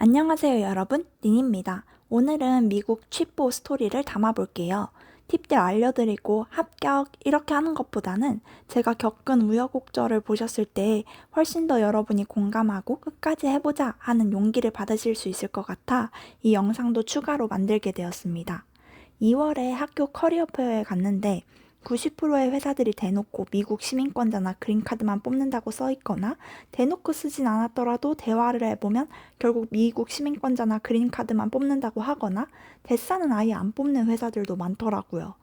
안녕하세요 여러분, 닌입니다. 오늘은 미국 취뽀 스토리를 담아볼게요. 팁들 알려드리고 합격 이렇게 하는 것보다는 제가 겪은 우여곡절을 보셨을 때 훨씬 더 여러분이 공감하고 끝까지 해보자 하는 용기를 받으실 수 있을 것 같아 이 영상도 추가로 만들게 되었습니다. 2월에 학교 커리어 페어에 갔는데 90%의 회사들이 대놓고 미국 시민권자나 그린카드만 뽑는다고 써있거나 대놓고 쓰진 않았더라도 대화를 해보면 결국 미국 시민권자나 그린카드만 뽑는다고 하거나 대사는 아예 안 뽑는 회사들도 많더라고요.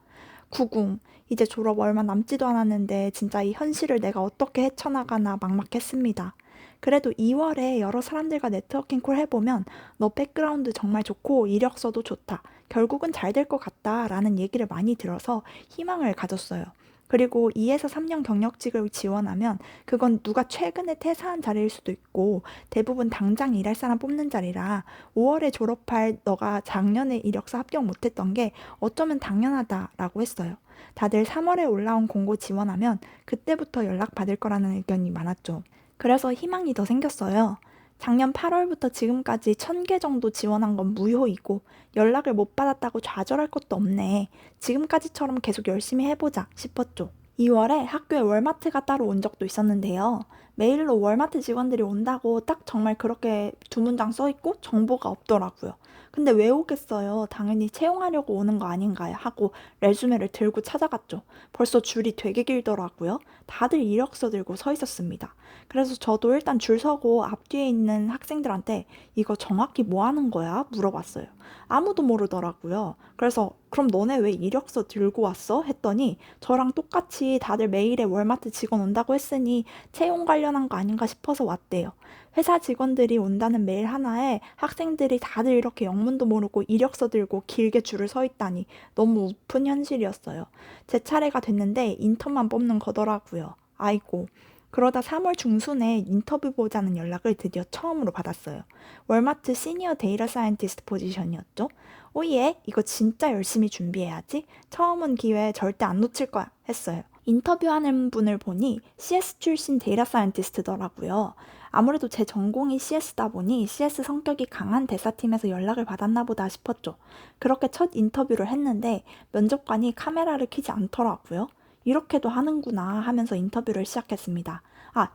구궁, 이제 졸업 얼마 남지도 않았는데 진짜 이 현실을 내가 어떻게 헤쳐나가나 막막했습니다. 그래도 2월에 여러 사람들과 네트워킹 콜 해보면 너 백그라운드 정말 좋고 이력서도 좋다. 결국은 잘 될 것 같다 라는 얘기를 많이 들어서 희망을 가졌어요. 그리고 2에서 3년 경력직을 지원하면 그건 누가 최근에 퇴사한 자리일 수도 있고 대부분 당장 일할 사람 뽑는 자리라 5월에 졸업할 너가 작년에 이력서 합격 못했던 게 어쩌면 당연하다라고 했어요. 다들 3월에 올라온 공고 지원하면 그때부터 연락받을 거라는 의견이 많았죠. 그래서 희망이 더 생겼어요. 작년 8월부터 지금까지 1000개 정도 지원한 건 무효이고 연락을 못 받았다고 좌절할 것도 없네. 지금까지처럼 계속 열심히 해보자 싶었죠. 2월에 학교에 월마트가 따로 온 적도 있었는데요. 메일로 월마트 직원들이 온다고 딱 정말 그렇게 두 문장 써있고 정보가 없더라고요. 근데 왜 오겠어요? 당연히 채용하려고 오는 거 아닌가요? 하고 레주메를 들고 찾아갔죠. 벌써 줄이 되게 길더라고요. 다들 이력서 들고 서 있었습니다. 그래서 저도 일단 줄 서고 앞뒤에 있는 학생들한테 이거 정확히 뭐 하는 거야? 물어봤어요. 아무도 모르더라고요. 그래서 그럼 너네 왜 이력서 들고 왔어? 했더니 저랑 똑같이 다들 메일에 월마트 직원 온다고 했으니 채용 관련한 거 아닌가 싶어서 왔대요. 회사 직원들이 온다는 메일 하나에 학생들이 다들 이렇게 영문도 모르고 이력서 들고 길게 줄을 서 있다니 너무 우픈 현실이었어요. 제 차례가 됐는데 인턴만 뽑는 거더라고요. 아이고. 그러다 3월 중순에 인터뷰 보자는 연락을 드디어 처음으로 받았어요. 월마트 시니어 데이터 사이언티스트 포지션이었죠. 오예, 이거 진짜 열심히 준비해야지. 처음 온 기회 절대 안 놓칠 거야. 했어요. 인터뷰하는 분을 보니 CS 출신 데이터 사이언티스트더라고요. 아무래도 제 전공이 CS다 보니 CS 성격이 강한 대사팀에서 연락을 받았나 보다 싶었죠. 그렇게 첫 인터뷰를 했는데 면접관이 카메라를 켜지 않더라고요. 이렇게도 하는구나 하면서 인터뷰를 시작했습니다.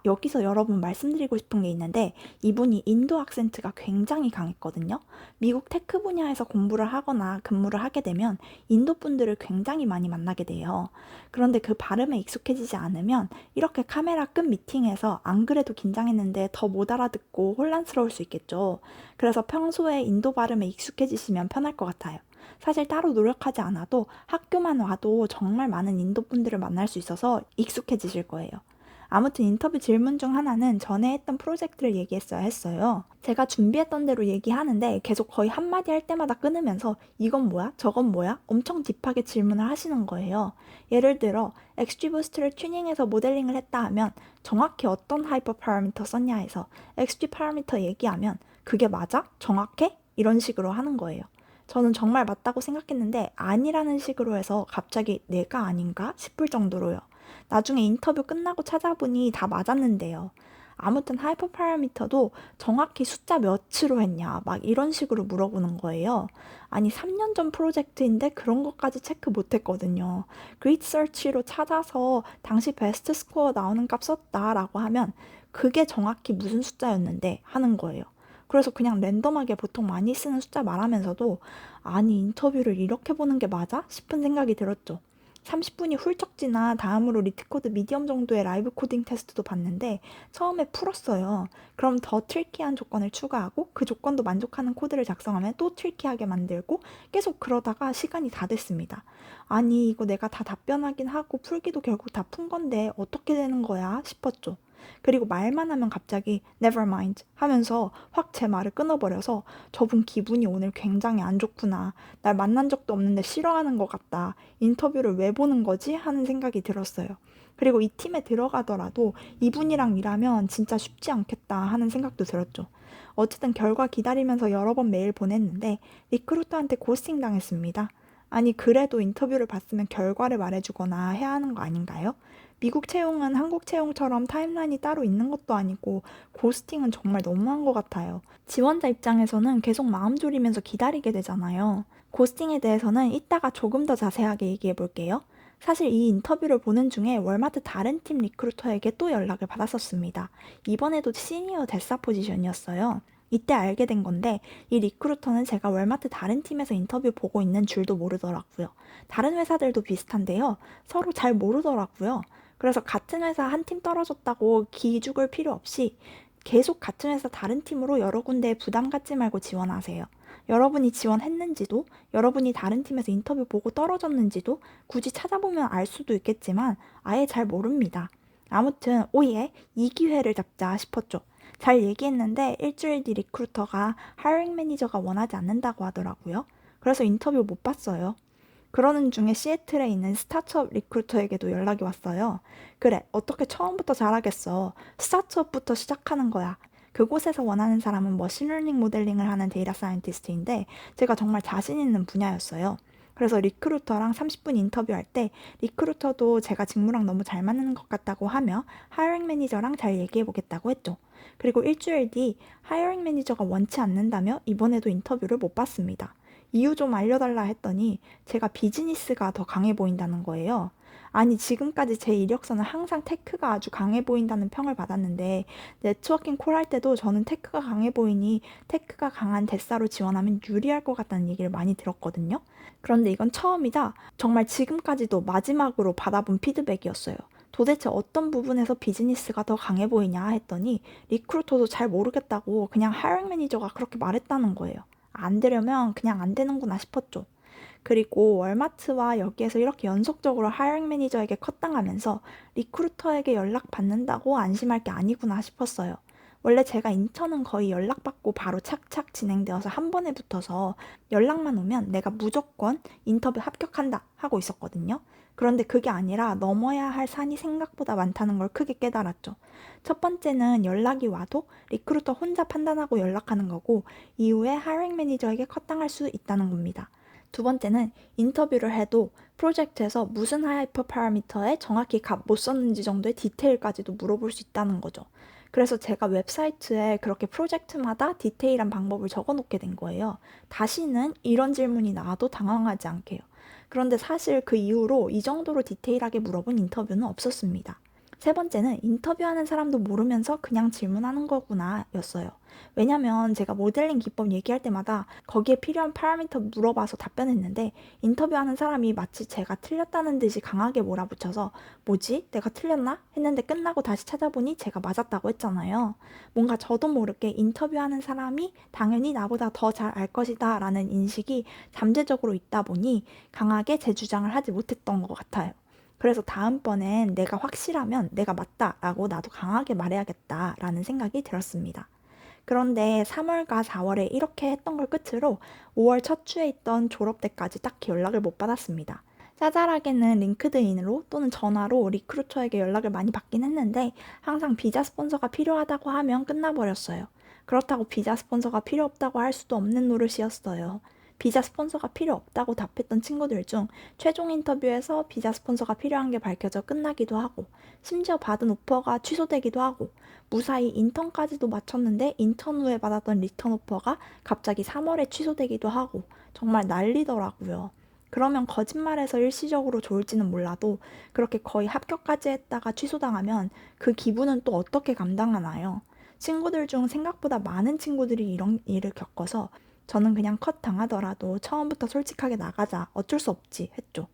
여기서 여러분 말씀드리고 싶은 게 있는데 이분이 인도 악센트가 굉장히 강했거든요. 미국 테크 분야에서 공부를 하거나 근무를 하게 되면 인도 분들을 굉장히 많이 만나게 돼요. 그런데 그 발음에 익숙해지지 않으면 이렇게 카메라 끈 미팅에서 안 그래도 긴장했는데 더 못 알아듣고 혼란스러울 수 있겠죠. 그래서 평소에 인도 발음에 익숙해지시면 편할 것 같아요. 사실 따로 노력하지 않아도 학교만 와도 정말 많은 인도 분들을 만날 수 있어서 익숙해지실 거예요. 아무튼 인터뷰 질문 중 하나는 전에 했던 프로젝트를 얘기했어야 했어요. 제가 준비했던 대로 얘기하는데 계속 거의 한마디 할 때마다 끊으면서 이건 뭐야? 저건 뭐야? 엄청 딥하게 질문을 하시는 거예요. 예를 들어 XGBoost를 튜닝해서 모델링을 했다 하면 정확히 어떤 하이퍼 파라미터 썼냐 해서 XG 파라미터 얘기하면 그게 맞아? 정확해? 이런 식으로 하는 거예요. 저는 정말 맞다고 생각했는데 아니라는 식으로 해서 갑자기 내가 아닌가 싶을 정도로요. 나중에 인터뷰 끝나고 찾아보니 다 맞았는데요. 아무튼 하이퍼 파라미터도 정확히 숫자 몇으로 했냐 막 이런 식으로 물어보는 거예요. 아니 3년 전 프로젝트인데 그런 것까지 체크 못했거든요. 그리드 서치로 찾아서 당시 베스트 스코어 나오는 값 썼다라고 하면 그게 정확히 무슨 숫자였는데 하는 거예요. 그래서 그냥 랜덤하게 보통 많이 쓰는 숫자 말하면서도 아니 인터뷰를 이렇게 보는 게 맞아? 싶은 생각이 들었죠. 30분이 훌쩍 지나 다음으로 리트코드 미디엄 정도의 라이브 코딩 테스트도 봤는데 처음에 풀었어요. 그럼 더 트리키한 조건을 추가하고 그 조건도 만족하는 코드를 작성하면 또 트리키하게 만들고 계속 그러다가 시간이 다 됐습니다. 아니 이거 내가 다 답변하긴 하고 풀기도 결국 다 푼 건데 어떻게 되는 거야 싶었죠. 그리고 말만 하면 갑자기 never mind 하면서 확 제 말을 끊어버려서 저분 기분이 오늘 굉장히 안 좋구나. 날 만난 적도 없는데 싫어하는 것 같다. 인터뷰를 왜 보는 거지? 하는 생각이 들었어요. 그리고 이 팀에 들어가더라도 이분이랑 일하면 진짜 쉽지 않겠다 하는 생각도 들었죠. 어쨌든 결과 기다리면서 여러 번 메일 보냈는데 리크루터한테 고스팅 당했습니다. 아니, 그래도 인터뷰를 봤으면 결과를 말해주거나 해야 하는 거 아닌가요? 미국 채용은 한국 채용처럼 타임라인이 따로 있는 것도 아니고 고스팅은 정말 너무한 것 같아요. 지원자 입장에서는 계속 마음 졸이면서 기다리게 되잖아요. 고스팅에 대해서는 이따가 조금 더 자세하게 얘기해 볼게요. 사실 이 인터뷰를 보는 중에 월마트 다른 팀 리크루터에게 또 연락을 받았었습니다. 이번에도 시니어 대사 포지션이었어요. 이때 알게 된 건데 이 리크루터는 제가 월마트 다른 팀에서 인터뷰 보고 있는 줄도 모르더라고요. 다른 회사들도 비슷한데요. 서로 잘 모르더라고요. 그래서 같은 회사 한 팀 떨어졌다고 기죽을 필요 없이 계속 같은 회사 다른 팀으로 여러 군데에 부담 갖지 말고 지원하세요. 여러분이 지원했는지도, 여러분이 다른 팀에서 인터뷰 보고 떨어졌는지도 굳이 찾아보면 알 수도 있겠지만 아예 잘 모릅니다. 아무튼 오예, 이 기회를 잡자 싶었죠. 잘 얘기했는데 일주일 뒤 리크루터가 하이링 매니저가 원하지 않는다고 하더라고요. 그래서 인터뷰 못 봤어요. 그러는 중에 시애틀에 있는 스타트업 리크루터에게도 연락이 왔어요. 그래, 어떻게 처음부터 잘하겠어. 스타트업부터 시작하는 거야. 그곳에서 원하는 사람은 머신러닝 모델링을 하는 데이터 사이언티스트인데 제가 정말 자신 있는 분야였어요. 그래서 리크루터랑 30분 인터뷰할 때 리크루터도 제가 직무랑 너무 잘 맞는 것 같다고 하며 하이어링 매니저랑 잘 얘기해 보겠다고 했죠. 그리고 일주일 뒤 하이어링 매니저가 원치 않는다며 이번에도 인터뷰를 못 봤습니다. 이유 좀 알려달라 했더니 제가 비즈니스가 더 강해 보인다는 거예요. 아니, 지금까지 제 이력서는 항상 테크가 아주 강해 보인다는 평을 받았는데 네트워킹 콜 할 때도 저는 테크가 강해 보이니 테크가 강한 대사로 지원하면 유리할 것 같다는 얘기를 많이 들었거든요. 그런데 이건 처음이자 정말 지금까지도 마지막으로 받아본 피드백이었어요. 도대체 어떤 부분에서 비즈니스가 더 강해 보이냐 했더니 리크루터도 잘 모르겠다고 그냥 하이어링 매니저가 그렇게 말했다는 거예요. 안 되려면 그냥 안 되는구나 싶었죠. 그리고 월마트와 여기에서 이렇게 연속적으로 하이어링 매니저에게 컷당하면서 리크루터에게 연락받는다고 안심할 게 아니구나 싶었어요. 원래 제가 인턴은 거의 연락받고 바로 착착 진행되어서 한 번에 붙어서 연락만 오면 내가 무조건 인터뷰 합격한다 하고 있었거든요. 그런데 그게 아니라 넘어야 할 산이 생각보다 많다는 걸 크게 깨달았죠. 첫 번째는 연락이 와도 리크루터 혼자 판단하고 연락하는 거고 이후에 하이어링 매니저에게 컷당할 수 있다는 겁니다. 두 번째는 인터뷰를 해도 프로젝트에서 무슨 하이퍼 파라미터에 정확히 값 못 썼는지 정도의 디테일까지도 물어볼 수 있다는 거죠. 그래서 제가 웹사이트에 그렇게 프로젝트마다 디테일한 방법을 적어 놓게 된 거예요. 다시는 이런 질문이 나와도 당황하지 않게요. 그런데 사실 그 이후로 이 정도로 디테일하게 물어본 인터뷰는 없었습니다. 세 번째는 인터뷰하는 사람도 모르면서 그냥 질문하는 거구나 였어요. 왜냐면 제가 모델링 기법 얘기할 때마다 거기에 필요한 파라미터 물어봐서 답변했는데 인터뷰하는 사람이 마치 제가 틀렸다는 듯이 강하게 몰아붙여서 뭐지? 내가 틀렸나? 했는데 끝나고 다시 찾아보니 제가 맞았다고 했잖아요. 뭔가 저도 모르게 인터뷰하는 사람이 당연히 나보다 더 잘 알 것이다 라는 인식이 잠재적으로 있다 보니 강하게 제 주장을 하지 못했던 것 같아요. 그래서 다음번엔 내가 확실하면 내가 맞다라고 나도 강하게 말해야겠다라는 생각이 들었습니다. 그런데 3월과 4월에 이렇게 했던 걸 끝으로 5월 첫 주에 있던 졸업 때까지 딱히 연락을 못 받았습니다. 짜잘하게는 링크드인으로 또는 전화로 리크루터에게 연락을 많이 받긴 했는데 항상 비자 스폰서가 필요하다고 하면 끝나버렸어요. 그렇다고 비자 스폰서가 필요 없다고 할 수도 없는 노릇이었어요. 비자 스폰서가 필요 없다고 답했던 친구들 중 최종 인터뷰에서 비자 스폰서가 필요한 게 밝혀져 끝나기도 하고 심지어 받은 오퍼가 취소되기도 하고 무사히 인턴까지도 마쳤는데 인턴 후에 받았던 리턴 오퍼가 갑자기 3월에 취소되기도 하고 정말 난리더라고요. 그러면 거짓말해서 일시적으로 좋을지는 몰라도 그렇게 거의 합격까지 했다가 취소당하면 그 기분은 또 어떻게 감당하나요? 친구들 중 생각보다 많은 친구들이 이런 일을 겪어서 저는 그냥 컷 당하더라도 처음부터 솔직하게 나가자, 어쩔 수 없지 했죠.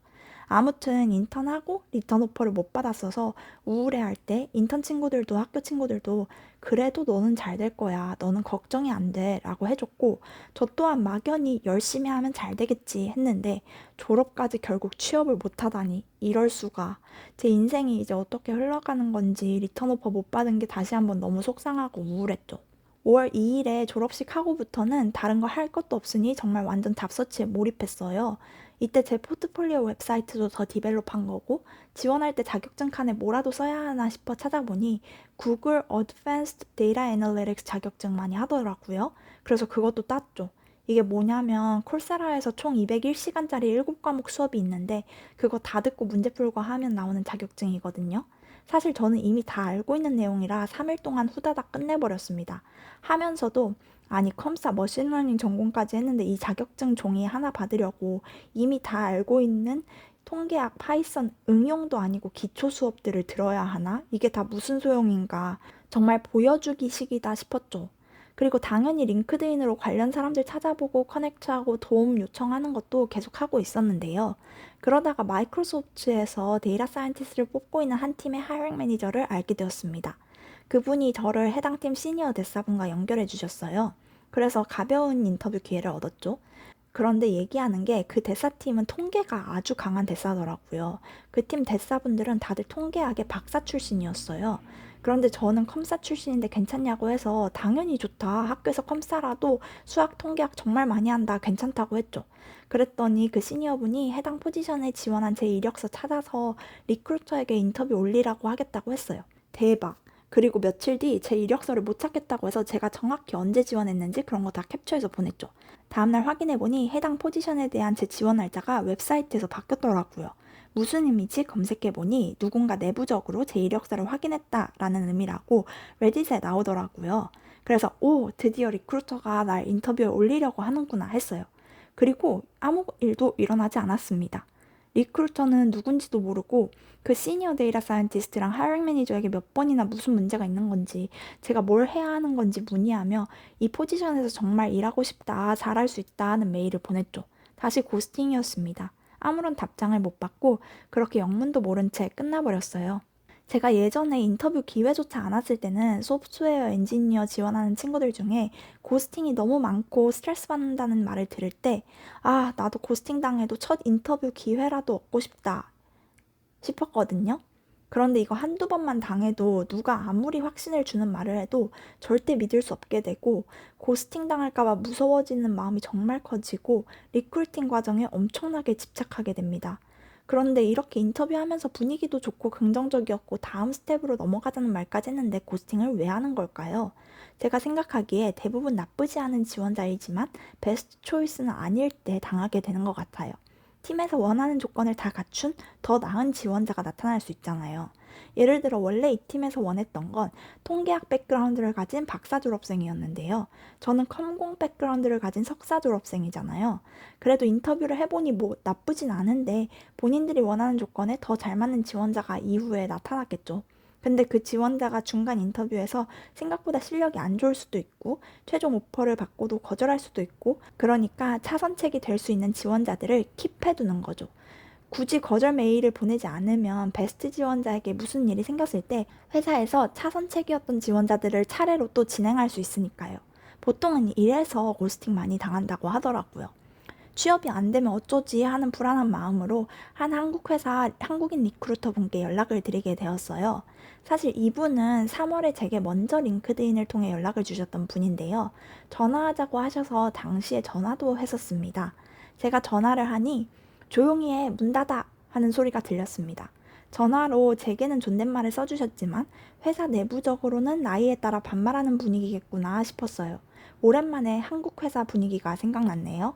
아무튼 인턴하고 리턴 오퍼를 못 받았어서 우울해할 때 인턴 친구들도 학교 친구들도 그래도 너는 잘 될 거야. 너는 걱정이 안 돼. 라고 해줬고 저 또한 막연히 열심히 하면 잘 되겠지 했는데 졸업까지 결국 취업을 못 하다니 이럴 수가. 제 인생이 이제 어떻게 흘러가는 건지 리턴 오퍼 못 받은 게 다시 한번 너무 속상하고 우울했죠. 5월 2일에 졸업식 하고부터는 다른 거 할 것도 없으니 정말 완전 답서치에 몰입했어요. 이때 제 포트폴리오 웹사이트도 더 디벨롭한 거고 지원할 때 자격증 칸에 뭐라도 써야 하나 싶어 찾아보니 구글 Advanced Data Analytics 자격증 많이 하더라고요. 그래서 그것도 땄죠. 이게 뭐냐면 콜세라에서 총 201시간짜리 7과목 수업이 있는데 그거 다 듣고 문제 풀고 하면 나오는 자격증이거든요. 사실 저는 이미 다 알고 있는 내용이라 3일 동안 후다닥 끝내버렸습니다. 하면서도 아니 컴사 머신러닝 전공까지 했는데 이 자격증 종이 하나 받으려고 이미 다 알고 있는 통계학, 파이썬 응용도 아니고 기초 수업들을 들어야 하나? 이게 다 무슨 소용인가? 정말 보여주기식이다 싶었죠. 그리고 당연히 링크드인으로 관련 사람들 찾아보고 커넥트하고 도움 요청하는 것도 계속 하고 있었는데요. 그러다가 마이크로소프트에서 데이터 사이언티스트를 뽑고 있는 한 팀의 하이링 매니저를 알게 되었습니다. 그분이 저를 해당 팀 시니어 대사분과 연결해 주셨어요. 그래서 가벼운 인터뷰 기회를 얻었죠. 그런데 얘기하는 게 그 대사팀은 통계가 아주 강한 대사더라고요. 그 팀 대사분들은 다들 통계학의 박사 출신이었어요. 그런데 저는 컴사 출신인데 괜찮냐고 해서 당연히 좋다. 학교에서 컴사라도 수학, 통계학 정말 많이 한다. 괜찮다고 했죠. 그랬더니 그 시니어분이 해당 포지션에 지원한 제 이력서 찾아서 리크루터에게 인터뷰 올리라고 하겠다고 했어요. 대박. 그리고 며칠 뒤 제 이력서를 못 찾겠다고 해서 제가 정확히 언제 지원했는지 그런 거 다 캡처해서 보냈죠. 다음날 확인해보니 해당 포지션에 대한 제 지원 날짜가 웹사이트에서 바뀌었더라고요. 무슨 의미지 검색해보니 누군가 내부적으로 제 이력서를 확인했다라는 의미라고 레딧에 나오더라고요. 그래서 오, 드디어 리크루터가 날 인터뷰에 올리려고 하는구나 했어요. 그리고 아무 일도 일어나지 않았습니다. 리크루터는 누군지도 모르고 그 시니어 데이터 사이언티스트랑 하이링 매니저에게 몇 번이나 무슨 문제가 있는 건지 제가 뭘 해야 하는 건지 문의하며 이 포지션에서 정말 일하고 싶다, 잘할 수 있다 하는 메일을 보냈죠. 다시 고스팅이었습니다. 아무런 답장을 못 받고 그렇게 영문도 모른 채 끝나버렸어요. 제가 예전에 인터뷰 기회조차 않았을 때는 소프트웨어 엔지니어 지원하는 친구들 중에 고스팅이 너무 많고 스트레스 받는다는 말을 들을 때, 아, 나도 고스팅 당해도 첫 인터뷰 기회라도 얻고 싶다 싶었거든요. 그런데 이거 한두 번만 당해도 누가 아무리 확신을 주는 말을 해도 절대 믿을 수 없게 되고 고스팅 당할까봐 무서워지는 마음이 정말 커지고 리크루팅 과정에 엄청나게 집착하게 됩니다. 그런데 이렇게 인터뷰하면서 분위기도 좋고 긍정적이었고 다음 스텝으로 넘어가자는 말까지 했는데 고스팅을 왜 하는 걸까요? 제가 생각하기에 대부분 나쁘지 않은 지원자이지만 베스트 초이스는 아닐 때 당하게 되는 것 같아요. 팀에서 원하는 조건을 다 갖춘 더 나은 지원자가 나타날 수 있잖아요. 예를 들어 원래 이 팀에서 원했던 건 통계학 백그라운드를 가진 박사 졸업생이었는데요. 저는 컴공 백그라운드를 가진 석사 졸업생이잖아요. 그래도 인터뷰를 해보니 뭐 나쁘진 않은데 본인들이 원하는 조건에 더 잘 맞는 지원자가 이후에 나타났겠죠. 근데 그 지원자가 중간 인터뷰에서 생각보다 실력이 안 좋을 수도 있고 최종 오퍼를 받고도 거절할 수도 있고 그러니까 차선책이 될 수 있는 지원자들을 킵해두는 거죠. 굳이 거절 메일을 보내지 않으면 베스트 지원자에게 무슨 일이 생겼을 때 회사에서 차선책이었던 지원자들을 차례로 또 진행할 수 있으니까요. 보통은 이래서 고스팅 많이 당한다고 하더라고요. 취업이 안 되면 어쩌지 하는 불안한 마음으로 한 한국 회사 한국인 리크루터 분께 연락을 드리게 되었어요. 사실 이분은 3월에 제게 먼저 링크드인을 통해 연락을 주셨던 분인데요. 전화하자고 하셔서 당시에 전화도 했었습니다. 제가 전화를 하니 조용히 해, 문 닫아 하는 소리가 들렸습니다. 전화로 제게는 존댓말을 써주셨지만 회사 내부적으로는 나이에 따라 반말하는 분위기겠구나 싶었어요. 오랜만에 한국 회사 분위기가 생각났네요.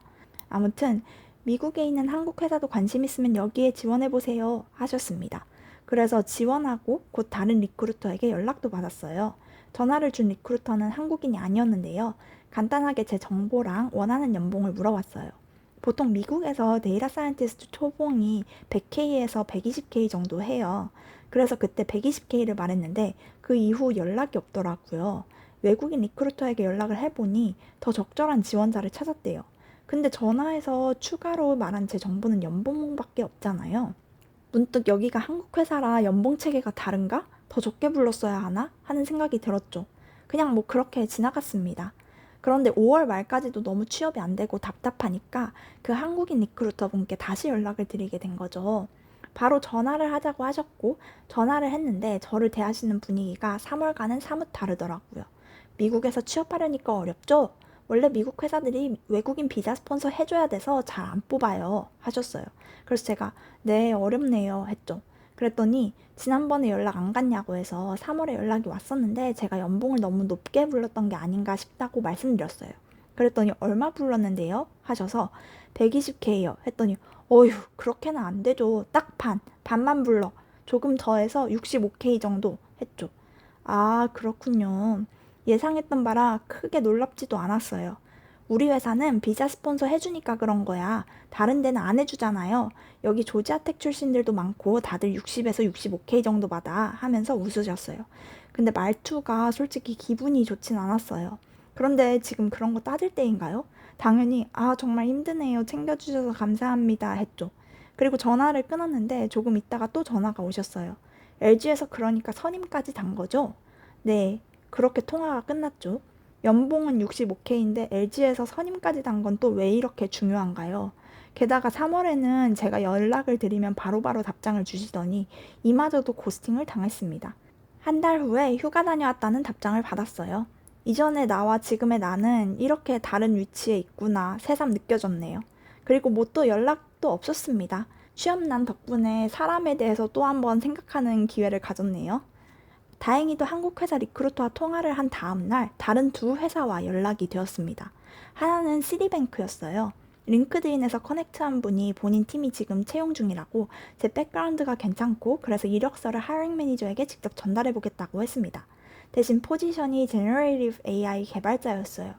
아무튼 미국에 있는 한국 회사도 관심 있으면 여기에 지원해보세요 하셨습니다. 그래서 지원하고 곧 다른 리크루터에게 연락도 받았어요. 전화를 준 리크루터는 한국인이 아니었는데요. 간단하게 제 정보랑 원하는 연봉을 물어봤어요. 보통 미국에서 데이터 사이언티스트 초봉이 100K에서 120K 정도 해요. 그래서 그때 120K를 말했는데 그 이후 연락이 없더라고요. 외국인 리크루터에게 연락을 해보니 더 적절한 지원자를 찾았대요. 근데 전화해서 추가로 말한 제 정보는 연봉밖에 없잖아요. 문득 여기가 한국 회사라 연봉 체계가 다른가? 더 적게 불렀어야 하나? 하는 생각이 들었죠. 그냥 뭐 그렇게 지나갔습니다. 그런데 5월 말까지도 너무 취업이 안 되고 답답하니까 그 한국인 리크루터 분께 다시 연락을 드리게 된 거죠. 바로 전화를 하자고 하셨고 전화를 했는데 저를 대하시는 분위기가 3월과는 사뭇 다르더라고요. 미국에서 취업하려니까 어렵죠? 원래 미국 회사들이 외국인 비자 스폰서 해줘야 돼서 잘 안 뽑아요 하셨어요. 그래서 제가 네 어렵네요 했죠. 그랬더니 지난번에 연락 안 갔냐고 해서 3월에 연락이 왔었는데 제가 연봉을 너무 높게 불렀던 게 아닌가 싶다고 말씀드렸어요. 그랬더니 얼마 불렀는데요? 하셔서 120K요. 했더니 어휴 그렇게는 안 되죠. 딱 반만 불러. 조금 더해서 65K 정도 했죠. 아 그렇군요. 예상했던 바라 크게 놀랍지도 않았어요. 우리 회사는 비자 스폰서 해주니까 그런 거야. 다른 데는 안 해주잖아요. 여기 조지아텍 출신들도 많고 다들 60에서 65K 정도 받아 하면서 웃으셨어요. 근데 말투가 솔직히 기분이 좋진 않았어요. 그런데 지금 그런 거 따질 때인가요? 당연히 아 정말 힘드네요. 챙겨주셔서 감사합니다 했죠. 그리고 전화를 끊었는데 조금 있다가 또 전화가 오셨어요. LG에서 그러니까 선임까지 단 거죠? 네, 그렇게 통화가 끝났죠. 연봉은 65K인데 LG에서 선임까지 단 건 또 왜 이렇게 중요한가요? 게다가 3월에는 제가 연락을 드리면 바로바로 답장을 주시더니 이마저도 고스팅을 당했습니다. 한 달 후에 휴가 다녀왔다는 답장을 받았어요. 이전의 나와 지금의 나는 이렇게 다른 위치에 있구나 새삼 느껴졌네요. 그리고 뭐 또 연락도 없었습니다. 취업난 덕분에 사람에 대해서 또 한번 생각하는 기회를 가졌네요. 다행히도 한국 회사 리크루터와 통화를 한 다음 날 다른 두 회사와 연락이 되었습니다. 하나는 시티뱅크였어요. 링크드인에서 커넥트한 분이 본인 팀이 지금 채용 중이라고 제 백그라운드가 괜찮고 그래서 이력서를 하이링 매니저에게 직접 전달해 보겠다고 했습니다. 대신 포지션이 Generative AI 개발자였어요.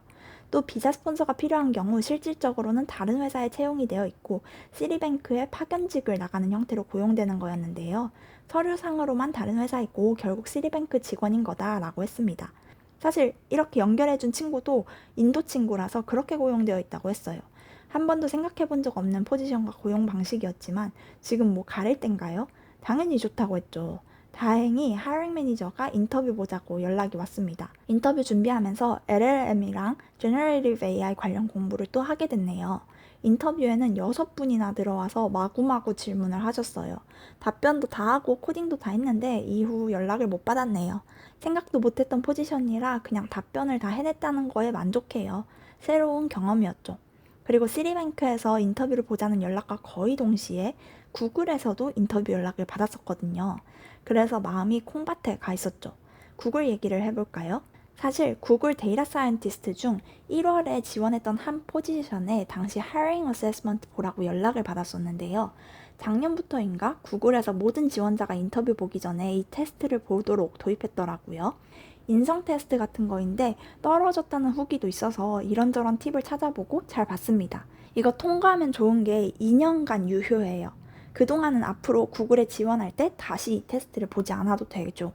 또 비자 스폰서가 필요한 경우 실질적으로는 다른 회사에 채용이 되어 있고 시리뱅크에 파견직을 나가는 형태로 고용되는 거였는데요. 서류상으로만 다른 회사이고 결국 시리뱅크 직원인 거다라고 했습니다. 사실 이렇게 연결해준 친구도 인도 친구라서 그렇게 고용되어 있다고 했어요. 한 번도 생각해 본 적 없는 포지션과 고용 방식이었지만 지금 뭐 가릴 땐가요? 당연히 좋다고 했죠. 다행히 하이링 매니저가 인터뷰 보자고 연락이 왔습니다. 인터뷰 준비하면서 LLM이랑 Generative AI 관련 공부를 또 하게 됐네요. 인터뷰에는 6분이나 들어와서 마구마구 질문을 하셨어요. 답변도 다 하고 코딩도 다 했는데 이후 연락을 못 받았네요. 생각도 못했던 포지션이라 그냥 답변을 다 해냈다는 거에 만족해요. 새로운 경험이었죠. 그리고 시리뱅크에서 인터뷰를 보자는 연락과 거의 동시에 구글에서도 인터뷰 연락을 받았었거든요. 그래서 마음이 콩밭에 가 있었죠. 구글 얘기를 해볼까요? 사실 구글 데이터 사이언티스트 중 1월에 지원했던 한 포지션에 당시 하이링 어세스먼트 보라고 연락을 받았었는데요. 작년부터인가 구글에서 모든 지원자가 인터뷰 보기 전에 이 테스트를 보도록 도입했더라고요. 인성 테스트 같은 거인데 떨어졌다는 후기도 있어서 이런저런 팁을 찾아보고 잘 봤습니다. 이거 통과하면 좋은 게 2년간 유효해요. 그동안은 앞으로 구글에 지원할 때 다시 이 테스트를 보지 않아도 되죠.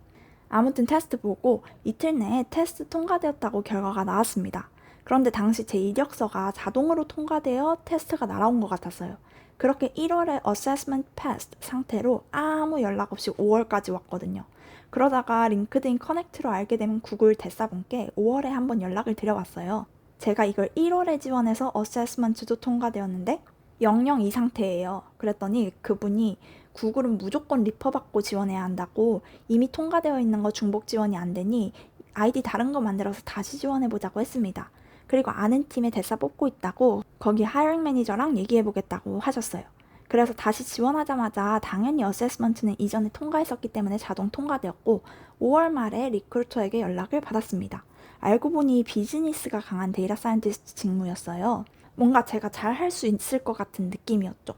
아무튼 테스트 보고 이틀 내에 테스트 통과되었다고 결과가 나왔습니다. 그런데 당시 제 이력서가 자동으로 통과되어 테스트가 날아온 것 같았어요. 그렇게 1월에 Assessment Passed 상태로 아무 연락 없이 5월까지 왔거든요. 그러다가 링크드인 커넥트로 알게 된 구글 대사분께 5월에 한번 연락을 드려봤어요. 제가 이걸 1월에 지원해서 어세스먼트도 통과되었는데 00 이 상태예요. 그랬더니 그분이 구글은 무조건 리퍼 받고 지원해야 한다고 이미 통과되어 있는 거 중복 지원이 안 되니 아이디 다른 거 만들어서 다시 지원해보자고 했습니다. 그리고 아는 팀에 대사 뽑고 있다고 거기 하이링 매니저랑 얘기해보겠다고 하셨어요. 그래서 다시 지원하자마자 당연히 어세스먼트는 이전에 통과했었기 때문에 자동 통과되었고 5월 말에 리크루터에게 연락을 받았습니다. 알고 보니 비즈니스가 강한 데이터 사이언티스트 직무였어요. 뭔가 제가 잘 할 수 있을 것 같은 느낌이었죠.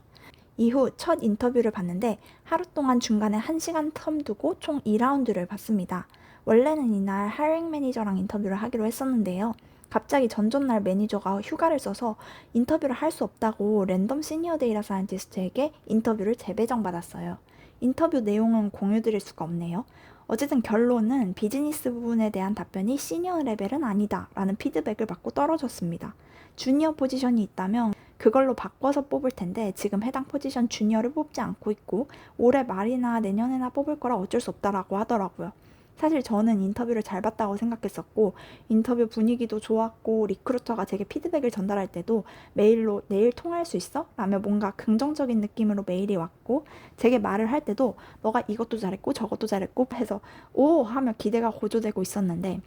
이후 첫 인터뷰를 봤는데 하루 동안 중간에 1시간 텀 두고 총 2라운드를 봤습니다. 원래는 이날 하이링 매니저랑 인터뷰를 하기로 했었는데요. 갑자기 전전날 매니저가 휴가를 써서 인터뷰를 할 수 없다고 랜덤 시니어 데이터 사이언티스트에게 인터뷰를 재배정받았어요. 인터뷰 내용은 공유드릴 수가 없네요. 어쨌든 결론은 비즈니스 부분에 대한 답변이 시니어 레벨은 아니다 라는 피드백을 받고 떨어졌습니다. 주니어 포지션이 있다면 그걸로 바꿔서 뽑을 텐데 지금 해당 포지션 주니어를 뽑지 않고 있고 올해 말이나 내년에나 뽑을 거라 어쩔 수 없다라고 하더라고요. 사실 저는 인터뷰를 잘 봤다고 생각했었고 인터뷰 분위기도 좋았고 리크루터가 제게 피드백을 전달할 때도 메일로 내일 통화할 수 있어? 라며 뭔가 긍정적인 느낌으로 메일이 왔고 제게 말을 할 때도 너가 이것도 잘했고 저것도 잘했고 해서 오 하며 기대가 고조되고 있었는데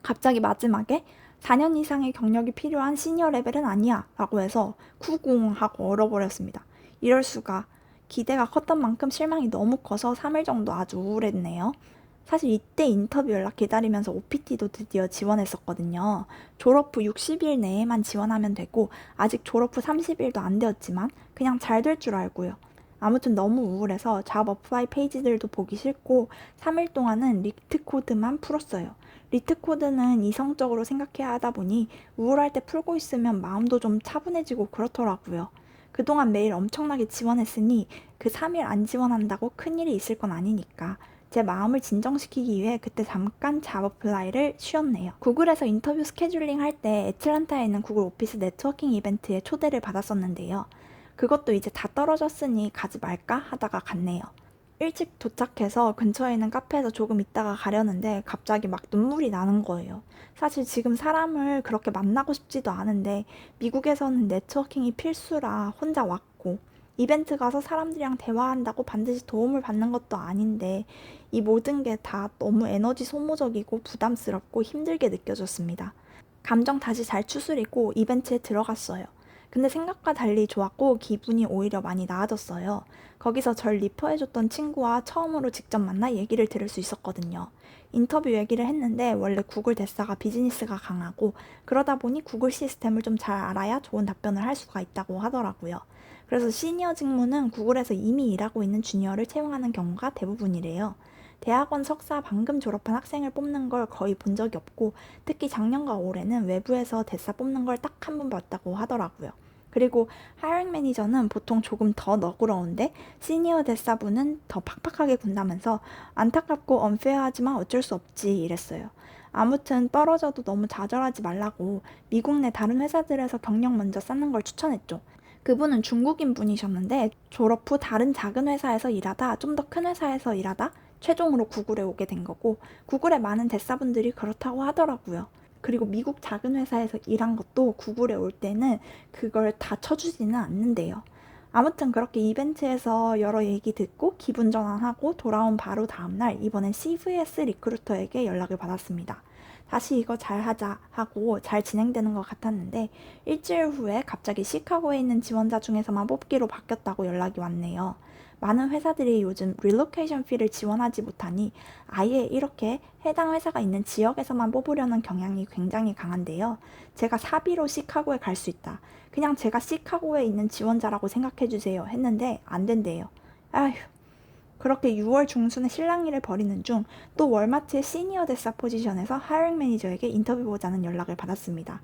갑자기 마지막에 4년 이상의 경력이 필요한 시니어 레벨은 아니야 라고 해서 쿠궁하고 얼어버렸습니다. 이럴 수가. 기대가 컸던 만큼 실망이 너무 커서 3일 정도 아주 우울했네요. 사실 이때 인터뷰 연락 기다리면서 OPT도 드디어 지원했었거든요. 졸업 후 60일 내에만 지원하면 되고 아직 졸업 후 30일도 안 되었지만 그냥 잘 될 줄 알고요. 아무튼 너무 우울해서 잡 어플라이 페이지들도 보기 싫고 3일 동안은 리트 코드만 풀었어요. 리트 코드는 이성적으로 생각해야 하다 보니 우울할 때 풀고 있으면 마음도 좀 차분해지고 그렇더라고요. 그동안 매일 엄청나게 지원했으니 그 3일 안 지원한다고 큰일이 있을 건 아니니까 제 마음을 진정시키기 위해 그때 잠깐 잡 어플라이를 쉬었네요. 구글에서 인터뷰 스케줄링 할 때 애틀란타에 있는 구글 오피스 네트워킹 이벤트에 초대를 받았었는데요. 그것도 이제 다 떨어졌으니 가지 말까 하다가 갔네요. 일찍 도착해서 근처에 있는 카페에서 조금 있다가 가려는데 갑자기 막 눈물이 나는 거예요. 사실 지금 사람을 그렇게 만나고 싶지도 않은데 미국에서는 네트워킹이 필수라 혼자 왔고 이벤트 가서 사람들이랑 대화한다고 반드시 도움을 받는 것도 아닌데 이 모든 게 다 너무 에너지 소모적이고 부담스럽고 힘들게 느껴졌습니다. 감정 다시 잘 추스리고 이벤트에 들어갔어요. 근데 생각과 달리 좋았고 기분이 오히려 많이 나아졌어요. 거기서 절 리퍼해줬던 친구와 처음으로 직접 만나 얘기를 들을 수 있었거든요. 인터뷰 얘기를 했는데 원래 구글 대사가 비즈니스가 강하고 그러다 보니 구글 시스템을 좀 잘 알아야 좋은 답변을 할 수가 있다고 하더라고요. 그래서 시니어 직무는 구글에서 이미 일하고 있는 주니어를 채용하는 경우가 대부분이래요. 대학원 석사 방금 졸업한 학생을 뽑는 걸 거의 본 적이 없고 특히 작년과 올해는 외부에서 대사 뽑는 걸 딱 한 번 봤다고 하더라고요. 그리고 하이링 매니저는 보통 조금 더 너그러운데 시니어 대사분은 더 팍팍하게 군다면서 안타깝고 언페어하지만 어쩔 수 없지 이랬어요. 아무튼 떨어져도 너무 좌절하지 말라고 미국 내 다른 회사들에서 경력 먼저 쌓는 걸 추천했죠. 그분은 중국인 분이셨는데 졸업 후 다른 작은 회사에서 일하다 좀 더 큰 회사에서 일하다 최종으로 구글에 오게 된 거고 구글의 많은 대사분들이 그렇다고 하더라고요. 그리고 미국 작은 회사에서 일한 것도 구글에 올 때는 그걸 다 쳐주지는 않는데요. 아무튼 그렇게 이벤트에서 여러 얘기 듣고 기분 전환하고 돌아온 바로 다음날 이번엔 CVS 리크루터에게 연락을 받았습니다. 다시 이거 잘하자 하고 잘 진행되는 것 같았는데 일주일 후에 갑자기 시카고에 있는 지원자 중에서만 뽑기로 바뀌었다고 연락이 왔네요. 많은 회사들이 요즘 릴로케이션 피를 지원하지 못하니 아예 이렇게 해당 회사가 있는 지역에서만 뽑으려는 경향이 굉장히 강한데요. 제가 사비로 시카고에 갈 수 있다. 그냥 제가 시카고에 있는 지원자라고 생각해 주세요 했는데 안 된대요. 아휴. 그렇게 6월 중순에 실랑이를 벌이는 중 또 월마트의 시니어 대사 포지션에서 하이링 매니저에게 인터뷰 보자는 연락을 받았습니다.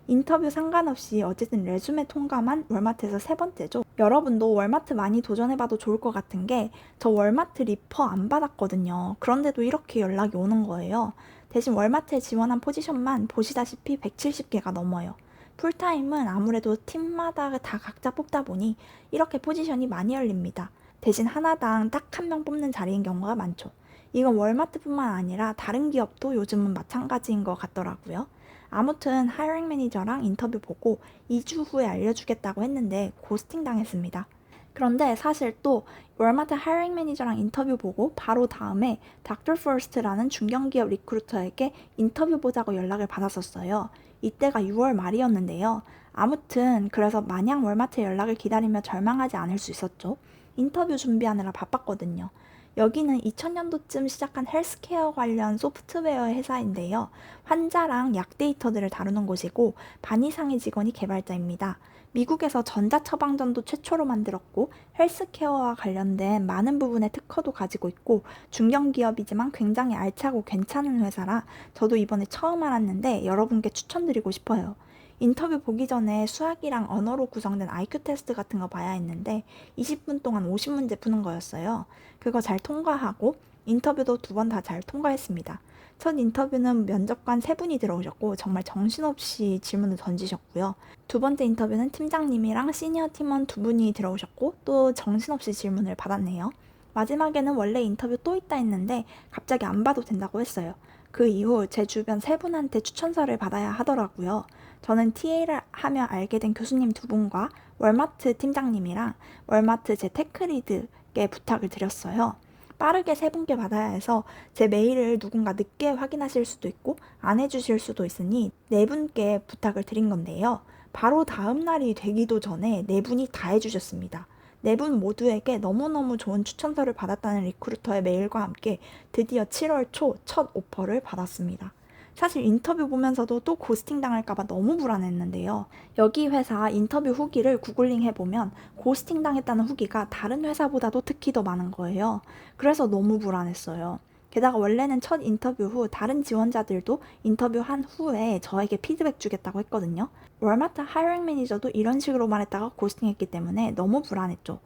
인터뷰 상관없이 어쨌든 레주메 통과만 월마트에서 세 번째죠. 여러분도 월마트 많이 도전해봐도 좋을 것 같은 게 저 월마트 리퍼 안 받았거든요. 그런데도 이렇게 연락이 오는 거예요. 대신 월마트에 지원한 포지션만 보시다시피 170개가 넘어요. 풀타임은 아무래도 팀마다 다 각자 뽑다 보니 이렇게 포지션이 많이 열립니다. 대신 하나당 딱 한 명 뽑는 자리인 경우가 많죠. 이건 월마트뿐만 아니라 다른 기업도 요즘은 마찬가지인 것 같더라고요. 아무튼 하이링 매니저랑 인터뷰 보고 2주 후에 알려주겠다고 했는데 고스팅 당했습니다. 그런데 사실 또 월마트 하이링 매니저랑 인터뷰 보고 바로 다음에 닥터 퍼스트라는 중견기업 리크루터에게 인터뷰 보자고 연락을 받았었어요. 이때가 6월 말이었는데요. 아무튼 그래서 마냥 월마트 연락을 기다리며 절망하지 않을 수 있었죠. 인터뷰 준비하느라 바빴거든요. 여기는 2000년도쯤 시작한 헬스케어 관련 소프트웨어 회사인데요. 환자랑 약 데이터들을 다루는 곳이고 반 이상의 직원이 개발자입니다. 미국에서 전자처방전도 최초로 만들었고 헬스케어와 관련된 많은 부분의 특허도 가지고 있고 중견기업이지만 굉장히 알차고 괜찮은 회사라 저도 이번에 처음 알았는데 여러분께 추천드리고 싶어요. 인터뷰 보기 전에 수학이랑 언어로 구성된 IQ 테스트 같은 거 봐야 했는데 20분 동안 50문제 푸는 거였어요. 그거 잘 통과하고 인터뷰도 2번 다 잘 통과했습니다. 첫 인터뷰는 면접관 3분이 들어오셨고 정말 정신없이 질문을 던지셨고요. 두 번째 인터뷰는 팀장님이랑 시니어 팀원 2분이 들어오셨고 또 정신없이 질문을 받았네요. 마지막에는 원래 인터뷰 또 있다 했는데 갑자기 안 봐도 된다고 했어요. 그 이후 제 주변 3분한테 추천서를 받아야 하더라고요. 저는 TA를 하며 알게 된 교수님 2분과 월마트 팀장님이랑 월마트 제 테크리드께 부탁을 드렸어요. 빠르게 3분께 받아야 해서 제 메일을 누군가 늦게 확인하실 수도 있고 안 해주실 수도 있으니 4분께 부탁을 드린 건데요. 바로 다음 날이 되기도 전에 4분이 다 해주셨습니다. 네 분 모두에게 너무너무 좋은 추천서를 받았다는 리크루터의 메일과 함께 드디어 7월 초 첫 오퍼를 받았습니다. 사실 인터뷰 보면서도 또 고스팅 당할까봐 너무 불안했는데요. 여기 회사 인터뷰 후기를 구글링 해보면 고스팅 당했다는 후기가 다른 회사보다도 특히 더 많은 거예요. 그래서 너무 불안했어요. 게다가 원래는 첫 인터뷰 후 다른 지원자들도 인터뷰한 후에 저에게 피드백 주겠다고 했거든요. 월마트 하이링 매니저도 이런 식으로 말했다가 고스팅했기 때문에 너무 불안했죠.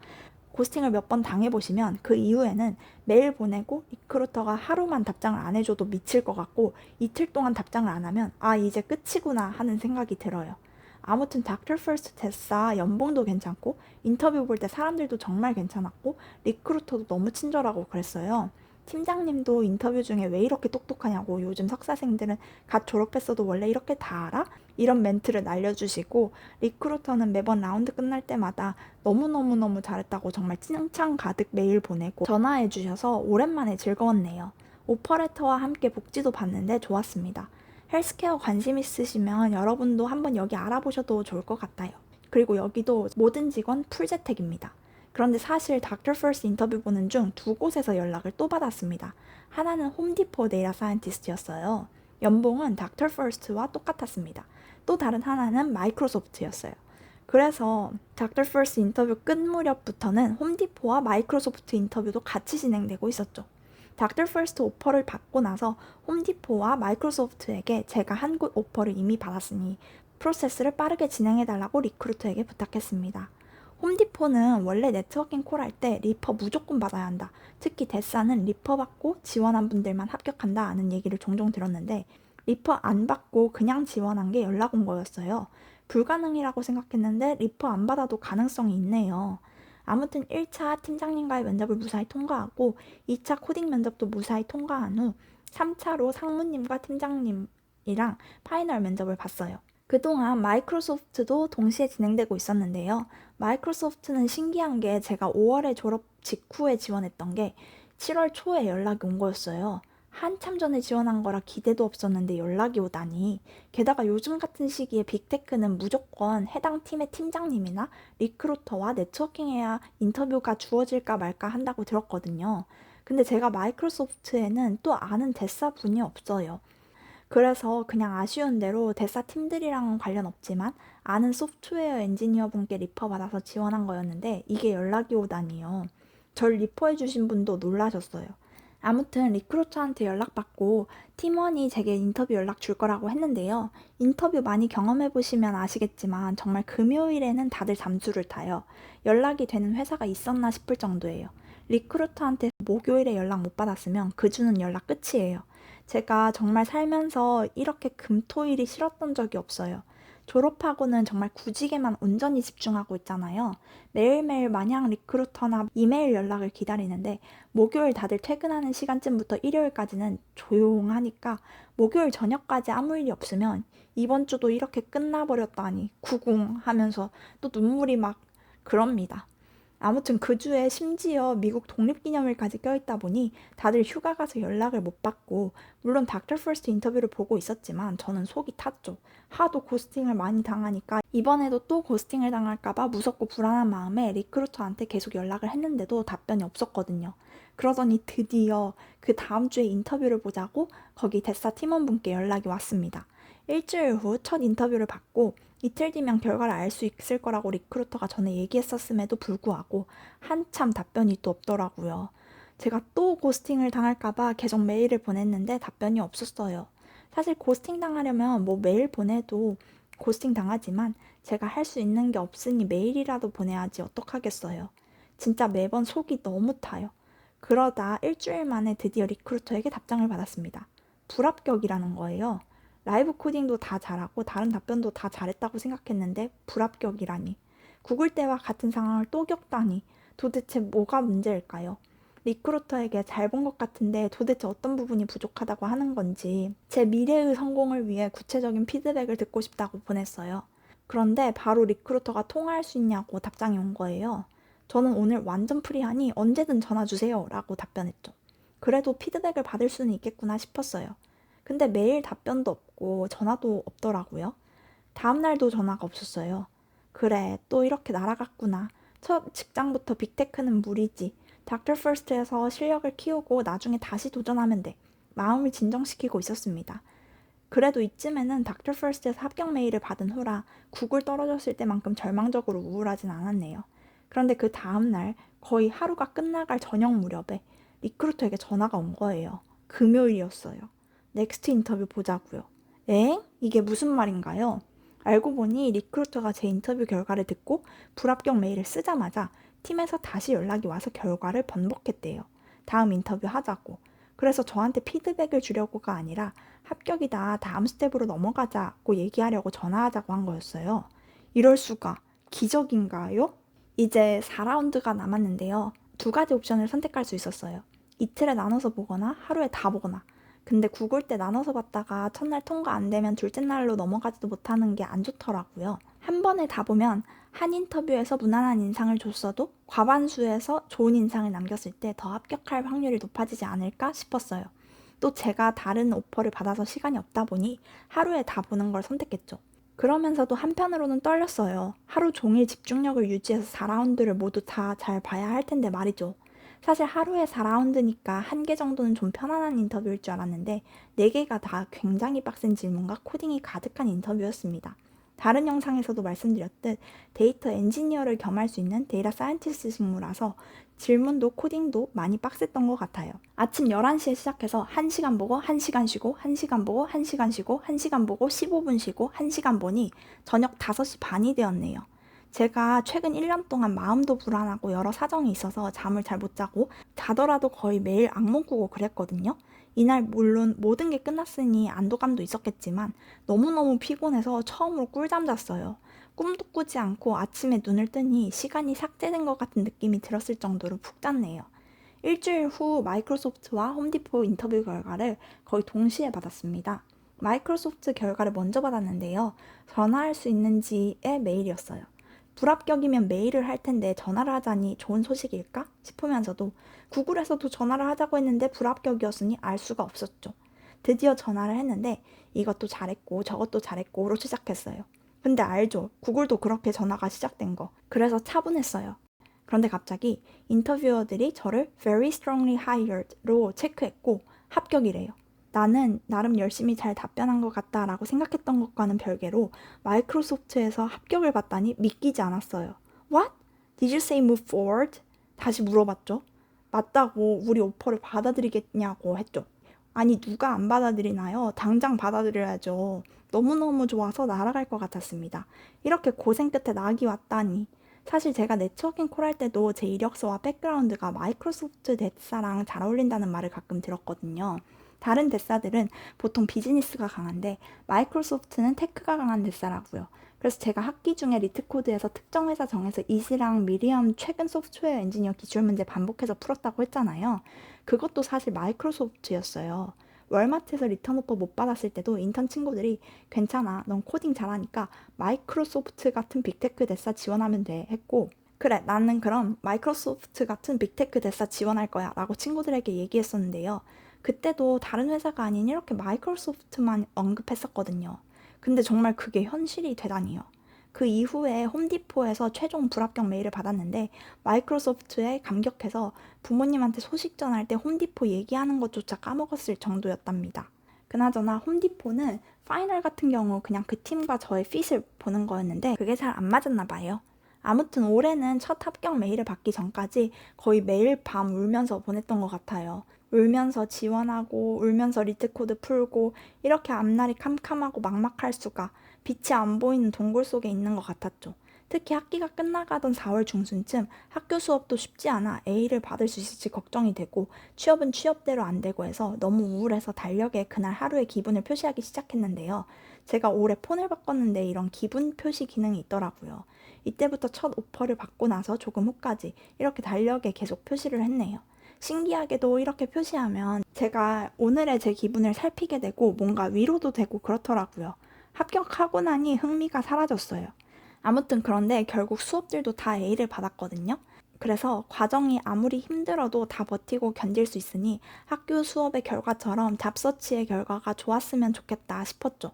고스팅을 몇 번 당해보시면 그 이후에는 메일 보내고 리크루터가 하루만 답장을 안 해줘도 미칠 것 같고 이틀 동안 답장을 안 하면 아 이제 끝이구나 하는 생각이 들어요. 아무튼 닥터 퍼스트 대사 연봉도 괜찮고 인터뷰 볼 때 사람들도 정말 괜찮았고 리크루터도 너무 친절하고 그랬어요. 팀장님도 인터뷰 중에 왜 이렇게 똑똑하냐고 요즘 석사생들은 갓 졸업했어도 원래 이렇게 다 알아? 이런 멘트를 날려주시고 리크루터는 매번 라운드 끝날 때마다 너무너무너무 잘했다고 정말 칭찬 가득 메일 보내고 전화해 주셔서 오랜만에 즐거웠네요. 오퍼레터와 함께 복지도 받는데 좋았습니다. 헬스케어 관심 있으시면 여러분도 한번 여기 알아보셔도 좋을 것 같아요. 그리고 여기도 모든 직원 풀재택입니다. 그런데 사실 닥터 퍼스트 인터뷰 보는 중 두 곳에서 연락을 또 받았습니다. 하나는 홈디포 데이터 사이언티스트였어요. 연봉은 닥터 퍼스트와 똑같았습니다. 또 다른 하나는 마이크로소프트였어요. 그래서 닥터 퍼스트 인터뷰 끝 무렵부터는 홈디포와 마이크로소프트 인터뷰도 같이 진행되고 있었죠. 닥터 퍼스트 오퍼를 받고 나서 홈디포와 마이크로소프트에게 제가 한 곳 오퍼를 이미 받았으니 프로세스를 빠르게 진행해달라고 리크루터에게 부탁했습니다. 홈디포는 원래 네트워킹 콜 할 때 리퍼 무조건 받아야 한다. 특히 대사는 리퍼 받고 지원한 분들만 합격한다 하는 얘기를 종종 들었는데 리퍼 안 받고 그냥 지원한 게 연락 온 거였어요. 불가능이라고 생각했는데 리퍼 안 받아도 가능성이 있네요. 아무튼 1차 팀장님과의 면접을 무사히 통과하고 2차 코딩 면접도 무사히 통과한 후 3차로 상무님과 팀장님이랑 파이널 면접을 봤어요. 그동안 마이크로소프트도 동시에 진행되고 있었는데요. 마이크로소프트는 신기한 게 제가 5월에 졸업 직후에 지원했던 게 7월 초에 연락이 온 거였어요. 한참 전에 지원한 거라 기대도 없었는데 연락이 오다니. 게다가 요즘 같은 시기에 빅테크는 무조건 해당 팀의 팀장님이나 리크루터와 네트워킹해야 인터뷰가 주어질까 말까 한다고 들었거든요. 근데 제가 마이크로소프트에는 또 아는 대사분이 없어요. 그래서 그냥 아쉬운 대로 대사 팀들이랑은 관련 없지만 아는 소프트웨어 엔지니어 분께 리퍼 받아서 지원한 거였는데 이게 연락이 오다니요. 절 리퍼해 주신 분도 놀라셨어요. 아무튼 리크루터한테 연락받고 팀원이 제게 인터뷰 연락 줄 거라고 했는데요. 인터뷰 많이 경험해 보시면 아시겠지만 정말 금요일에는 다들 잠수를 타요. 연락이 되는 회사가 있었나 싶을 정도예요. 리크루터한테 목요일에 연락 못 받았으면 그 주는 연락 끝이에요. 제가 정말 살면서 이렇게 금토일이 싫었던 적이 없어요. 졸업하고는 정말 구직에만 온전히 집중하고 있잖아요. 매일매일 마냥 리크루터나 이메일 연락을 기다리는데 목요일 다들 퇴근하는 시간쯤부터 일요일까지는 조용하니까 목요일 저녁까지 아무 일이 없으면 이번 주도 이렇게 끝나버렸다니 구궁 하면서 또 눈물이 막 그럽니다. 아무튼 그 주에 심지어 미국 독립기념일까지 껴있다 보니 다들 휴가 가서 연락을 못 받고 물론 닥터 퍼스트 인터뷰를 보고 있었지만 저는 속이 탔죠. 하도 고스팅을 많이 당하니까 이번에도 또 고스팅을 당할까봐 무섭고 불안한 마음에 리크루터한테 계속 연락을 했는데도 답변이 없었거든요. 그러더니 드디어 그 다음 주에 인터뷰를 보자고 거기 대사 팀원분께 연락이 왔습니다. 일주일 후 첫 인터뷰를 받고 이틀 뒤면 결과를 알 수 있을 거라고 리크루터가 전에 얘기했었음에도 불구하고 한참 답변이 또 없더라고요. 제가 또 고스팅을 당할까봐 계속 메일을 보냈는데 답변이 없었어요. 사실 고스팅 당하려면 뭐 메일 보내도 고스팅 당하지만 제가 할 수 있는 게 없으니 메일이라도 보내야지 어떡하겠어요. 진짜 매번 속이 너무 타요. 그러다 일주일 만에 드디어 리크루터에게 답장을 받았습니다. 불합격이라는 거예요. 라이브 코딩도 다 잘하고 다른 답변도 다 잘했다고 생각했는데 불합격이라니. 구글 때와 같은 상황을 또 겪다니. 도대체 뭐가 문제일까요? 리크루터에게 잘 본 것 같은데 도대체 어떤 부분이 부족하다고 하는 건지 제 미래의 성공을 위해 구체적인 피드백을 듣고 싶다고 보냈어요. 그런데 바로 리크루터가 통화할 수 있냐고 답장이 온 거예요. 저는 오늘 완전 프리하니 언제든 전화 주세요 라고 답변했죠. 그래도 피드백을 받을 수는 있겠구나 싶었어요. 근데 매일 답변도 없고 전화도 없더라고요. 다음날도 전화가 없었어요. 그래, 또 이렇게 날아갔구나. 첫 직장부터 빅테크는 무리지. 닥터 퍼스트에서 실력을 키우고 나중에 다시 도전하면 돼. 마음을 진정시키고 있었습니다. 그래도 이쯤에는 닥터 퍼스트에서 합격 메일을 받은 후라 구글 떨어졌을 때만큼 절망적으로 우울하진 않았네요. 그런데 그 다음날 거의 하루가 끝나갈 저녁 무렵에 리크루터에게 전화가 온 거예요. 금요일이었어요. 넥스트 인터뷰 보자고요. 엥? 이게 무슨 말인가요? 알고 보니 리크루터가 제 인터뷰 결과를 듣고 불합격 메일을 쓰자마자 팀에서 다시 연락이 와서 결과를 번복했대요. 다음 인터뷰 하자고. 그래서 저한테 피드백을 주려고가 아니라 합격이다, 다음 스텝으로 넘어가자고 얘기하려고 전화하자고 한 거였어요. 이럴 수가. 기적인가요? 이제 4라운드가 남았는데요. 2가지 옵션을 선택할 수 있었어요. 이틀에 나눠서 보거나 하루에 다 보거나. 근데 구글 때 나눠서 봤다가 첫날 통과 안 되면 둘째 날로 넘어가지도 못하는 게 안 좋더라고요. 한 번에 다 보면 한 인터뷰에서 무난한 인상을 줬어도 과반수에서 좋은 인상을 남겼을 때 더 합격할 확률이 높아지지 않을까 싶었어요. 또 제가 다른 오퍼를 받아서 시간이 없다 보니 하루에 다 보는 걸 선택했죠. 그러면서도 한편으로는 떨렸어요. 하루 종일 집중력을 유지해서 4라운드를 모두 다 잘 봐야 할 텐데 말이죠. 사실 하루에 4라운드니까 1개 정도는 좀 편안한 인터뷰일 줄 알았는데 4개가 다 굉장히 빡센 질문과 코딩이 가득한 인터뷰였습니다. 다른 영상에서도 말씀드렸듯 데이터 엔지니어를 겸할 수 있는 데이터 사이언티스트 직무라서 질문도 코딩도 많이 빡셌던 것 같아요. 아침 11시에 시작해서 1시간 보고 1시간 쉬고 1시간 보고 1시간 쉬고 1시간 보고 15분 쉬고 1시간 보니 저녁 5시 반이 되었네요. 제가 최근 1년 동안 마음도 불안하고 여러 사정이 있어서 잠을 잘 못 자고 자더라도 거의 매일 악몽 꾸고 그랬거든요. 이날 물론 모든 게 끝났으니 안도감도 있었겠지만 너무너무 피곤해서 처음으로 꿀잠 잤어요. 꿈도 꾸지 않고 아침에 눈을 뜨니 시간이 삭제된 것 같은 느낌이 들었을 정도로 푹 잤네요. 일주일 후 마이크로소프트와 홈디포 인터뷰 결과를 거의 동시에 받았습니다. 마이크로소프트 결과를 먼저 받았는데요. 전화할 수 있는지의 메일이었어요. 불합격이면 메일을 할 텐데 전화를 하자니 좋은 소식일까 싶으면서도 구글에서도 전화를 하자고 했는데 불합격이었으니 알 수가 없었죠. 드디어 전화를 했는데 이것도 잘했고 저것도 잘했고로 시작했어요. 근데 알죠. 구글도 그렇게 전화가 시작된 거. 그래서 차분했어요. 그런데 갑자기 인터뷰어들이 저를 very strongly hired로 체크했고 합격이래요. 나는 나름 열심히 잘 답변한 것 같다라고 생각했던 것과는 별개로 마이크로소프트에서 합격을 받다니 믿기지 않았어요. What? Did you say move forward? 다시 물어봤죠. 맞다고 우리 오퍼를 받아들이겠냐고 했죠. 아니 누가 안 받아들이나요? 당장 받아들여야죠. 너무너무 좋아서 날아갈 것 같았습니다. 이렇게 고생 끝에 낙이 왔다니. 사실 제가 네트워킹 콜 할 때도 제 이력서와 백그라운드가 마이크로소프트 대사랑 잘 어울린다는 말을 가끔 들었거든요. 다른 대사들은 보통 비즈니스가 강한데 마이크로소프트는 테크가 강한 대사라고요. 그래서 제가 학기 중에 리트코드에서 특정 회사 정해서 이시랑 미리엄 최근 소프트웨어 엔지니어 기출 문제 반복해서 풀었다고 했잖아요. 그것도 사실 마이크로소프트였어요. 월마트에서 리턴 오퍼 못 받았을 때도 인턴 친구들이 괜찮아, 넌 코딩 잘하니까 마이크로소프트 같은 빅테크 대사 지원하면 돼 했고 그래, 나는 그럼 마이크로소프트 같은 빅테크 대사 지원할 거야 라고 친구들에게 얘기했었는데요. 그때도 다른 회사가 아닌 이렇게 마이크로소프트만 언급했었거든요. 근데 정말 그게 현실이 되다니요. 그 이후에 홈디포에서 최종 불합격 메일을 받았는데 마이크로소프트에 감격해서 부모님한테 소식 전할 때 홈디포 얘기하는 것조차 까먹었을 정도였답니다. 그나저나 홈디포는 파이널 같은 경우 그냥 그 팀과 저의 핏을 보는 거였는데 그게 잘 안 맞았나 봐요. 아무튼 올해는 첫 합격 메일을 받기 전까지 거의 매일 밤 울면서 보냈던 것 같아요. 울면서 지원하고 울면서 리트코드 풀고 이렇게 앞날이 캄캄하고 막막할 수가 빛이 안 보이는 동굴 속에 있는 것 같았죠. 특히 학기가 끝나가던 4월 중순쯤 학교 수업도 쉽지 않아 A를 받을 수 있을지 걱정이 되고 취업은 취업대로 안 되고 해서 너무 우울해서 달력에 그날 하루의 기분을 표시하기 시작했는데요. 제가 올해 폰을 바꿨는데 이런 기분 표시 기능이 있더라고요. 이때부터 첫 오퍼를 받고 나서 조금 후까지 이렇게 달력에 계속 표시를 했네요. 신기하게도 이렇게 표시하면 제가 오늘의 제 기분을 살피게 되고 뭔가 위로도 되고 그렇더라고요. 합격하고 나니 흥미가 사라졌어요. 아무튼 그런데 결국 수업들도 다 A를 받았거든요. 그래서 과정이 아무리 힘들어도 다 버티고 견딜 수 있으니 학교 수업의 결과처럼 잡서치의 결과가 좋았으면 좋겠다 싶었죠.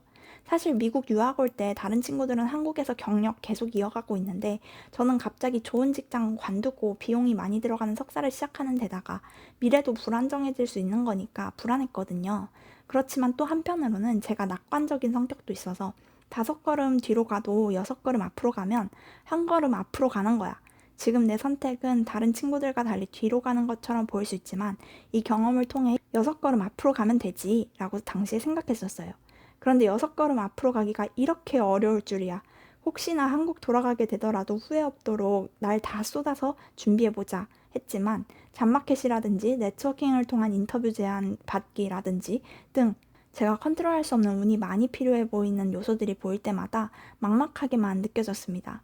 사실 미국 유학 올 때 다른 친구들은 한국에서 경력 계속 이어가고 있는데 저는 갑자기 좋은 직장 관두고 비용이 많이 들어가는 석사를 시작하는 데다가 미래도 불안정해질 수 있는 거니까 불안했거든요. 그렇지만 또 한편으로는 제가 낙관적인 성격도 있어서 5걸음 뒤로 가도 6걸음 앞으로 가면 한 걸음 앞으로 가는 거야. 지금 내 선택은 다른 친구들과 달리 뒤로 가는 것처럼 보일 수 있지만 이 경험을 통해 6걸음 앞으로 가면 되지 라고 당시에 생각했었어요. 그런데 6걸음 앞으로 가기가 이렇게 어려울 줄이야. 혹시나 한국 돌아가게 되더라도 후회 없도록 날 다 쏟아서 준비해보자 했지만 잡마켓이라든지 네트워킹을 통한 인터뷰 제안 받기라든지 등 제가 컨트롤할 수 없는 운이 많이 필요해 보이는 요소들이 보일 때마다 막막하게만 느껴졌습니다.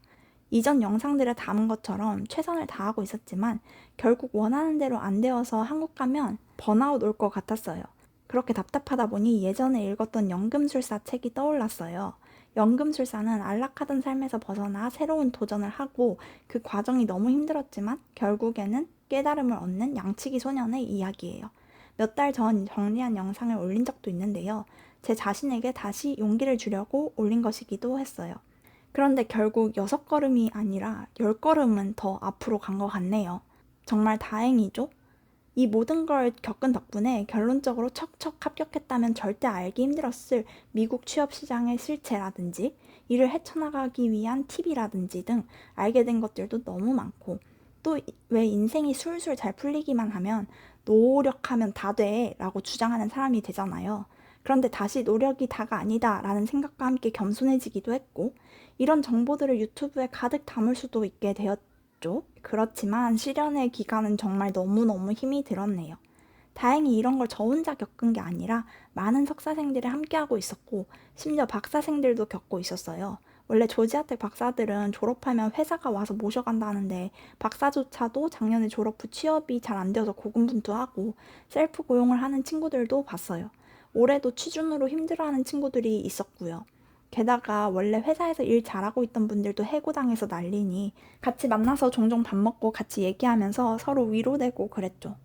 이전 영상들에 담은 것처럼 최선을 다하고 있었지만 결국 원하는 대로 안 되어서 한국 가면 번아웃 올 것 같았어요. 그렇게 답답하다 보니 예전에 읽었던 연금술사 책이 떠올랐어요. 연금술사는 안락하던 삶에서 벗어나 새로운 도전을 하고 그 과정이 너무 힘들었지만 결국에는 깨달음을 얻는 양치기 소년의 이야기예요. 몇 달 전 정리한 영상을 올린 적도 있는데요. 제 자신에게 다시 용기를 주려고 올린 것이기도 했어요. 그런데 결국 6걸음이 아니라 10걸음은 더 앞으로 간 것 같네요. 정말 다행이죠? 이 모든 걸 겪은 덕분에 결론적으로 척척 합격했다면 절대 알기 힘들었을 미국 취업 시장의 실체라든지 이를 헤쳐나가기 위한 팁이라든지 등 알게 된 것들도 너무 많고 또 왜 인생이 술술 잘 풀리기만 하면 노력하면 다 돼 라고 주장하는 사람이 되잖아요. 그런데 다시 노력이 다가 아니다 라는 생각과 함께 겸손해지기도 했고 이런 정보들을 유튜브에 가득 담을 수도 있게 되었죠. 그렇지만 시련의 기간은 정말 너무너무 힘이 들었네요. 다행히 이런 걸 저 혼자 겪은 게 아니라 많은 석사생들이 함께하고 있었고 심지어 박사생들도 겪고 있었어요. 원래 조지아텍 박사들은 졸업하면 회사가 와서 모셔간다는데 박사조차도 작년에 졸업 후 취업이 잘 안 되어서 고군분투하고 셀프 고용을 하는 친구들도 봤어요. 올해도 취준으로 힘들어하는 친구들이 있었고요. 게다가 원래 회사에서 일 잘하고 있던 분들도 해고당해서 난리니 같이 만나서 종종 밥 먹고 같이 얘기하면서 서로 위로되고 그랬죠.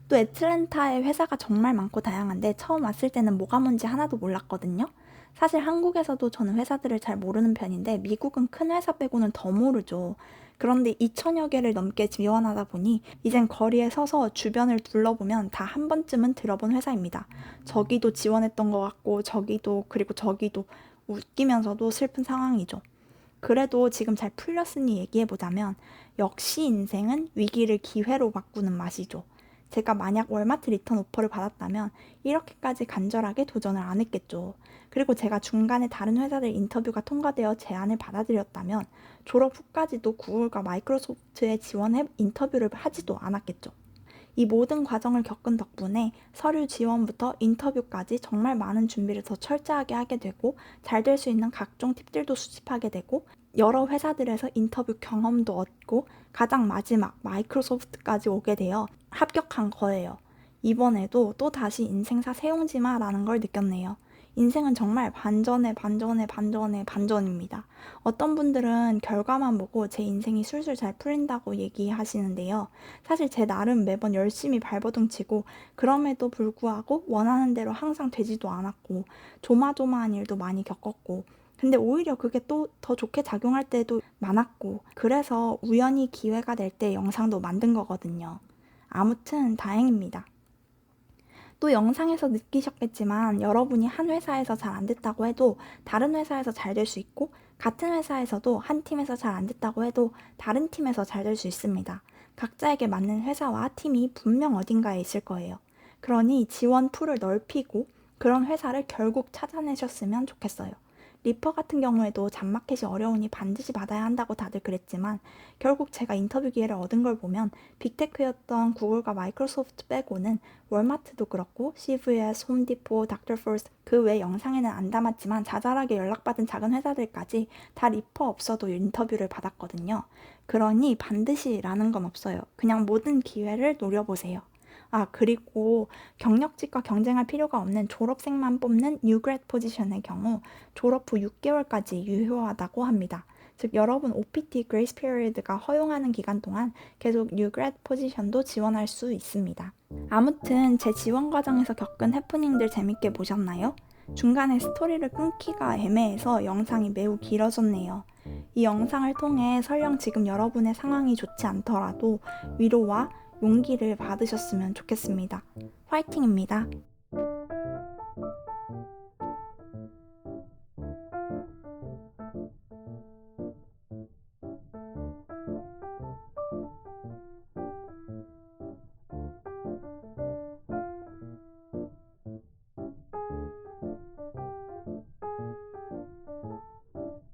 또 애틀랜타에 회사가 정말 많고 다양한데 처음 왔을 때는 뭐가 뭔지 하나도 몰랐거든요. 사실 한국에서도 저는 회사들을 잘 모르는 편인데 미국은 큰 회사 빼고는 더 모르죠. 그런데 2천여 개를 넘게 지원하다 보니 이젠 거리에 서서 주변을 둘러보면 다 한 번쯤은 들어본 회사입니다. 저기도 지원했던 것 같고 저기도 그리고 저기도 웃기면서도 슬픈 상황이죠. 그래도 지금 잘 풀렸으니 얘기해보자면 역시 인생은 위기를 기회로 바꾸는 맛이죠. 제가 만약 월마트 리턴 오퍼를 받았다면 이렇게까지 간절하게 도전을 안 했겠죠. 그리고 제가 중간에 다른 회사들 인터뷰가 통과되어 제안을 받아들였다면 졸업 후까지도 구글과 마이크로소프트에 지원해 인터뷰를 하지도 않았겠죠. 이 모든 과정을 겪은 덕분에 서류 지원부터 인터뷰까지 정말 많은 준비를 더 철저하게 하게 되고 잘 될 수 있는 각종 팁들도 수집하게 되고 여러 회사들에서 인터뷰 경험도 얻고 가장 마지막 마이크로소프트까지 오게 되어 합격한 거예요. 이번에도 또 다시 인생사 세용지마라는 걸 느꼈네요. 인생은 정말 반전입니다. 어떤 분들은 결과만 보고 제 인생이 술술 잘 풀린다고 얘기하시는데요. 사실 제 나름 매번 열심히 발버둥 치고 그럼에도 불구하고 원하는 대로 항상 되지도 않았고 조마조마한 일도 많이 겪었고 근데 오히려 그게 또 더 좋게 작용할 때도 많았고 그래서 우연히 기회가 될 때 영상도 만든 거거든요. 아무튼 다행입니다. 또 영상에서 느끼셨겠지만 여러분이 한 회사에서 잘 안 됐다고 해도 다른 회사에서 잘 될 수 있고 같은 회사에서도 한 팀에서 잘 안 됐다고 해도 다른 팀에서 잘 될 수 있습니다. 각자에게 맞는 회사와 팀이 분명 어딘가에 있을 거예요. 그러니 지원 풀을 넓히고 그런 회사를 결국 찾아내셨으면 좋겠어요. 리퍼 같은 경우에도 잡마켓이 어려우니 반드시 받아야 한다고 다들 그랬지만 결국 제가 인터뷰 기회를 얻은 걸 보면 빅테크였던 구글과 마이크로소프트 빼고는 월마트도 그렇고 CVS, 홈디포, 닥터포스 그 외 영상에는 안 담았지만 자잘하게 연락받은 작은 회사들까지 다 리퍼 없어도 인터뷰를 받았거든요. 그러니 반드시라는 건 없어요. 그냥 모든 기회를 노려보세요. 그리고 경력직과 경쟁할 필요가 없는 졸업생만 뽑는 뉴그레드 포지션의 경우 졸업 후 6개월까지 유효하다고 합니다. 즉 여러분 OPT 그레이스 피리어드가 허용하는 기간 동안 계속 뉴그레드 포지션도 지원할 수 있습니다. 아무튼 제 지원 과정에서 겪은 해프닝들 재밌게 보셨나요? 중간에 스토리를 끊기가 애매해서 영상이 매우 길어졌네요. 이 영상을 통해 설령 지금 여러분의 상황이 좋지 않더라도 위로와 용기를 받으셨으면 좋겠습니다. 화이팅입니다.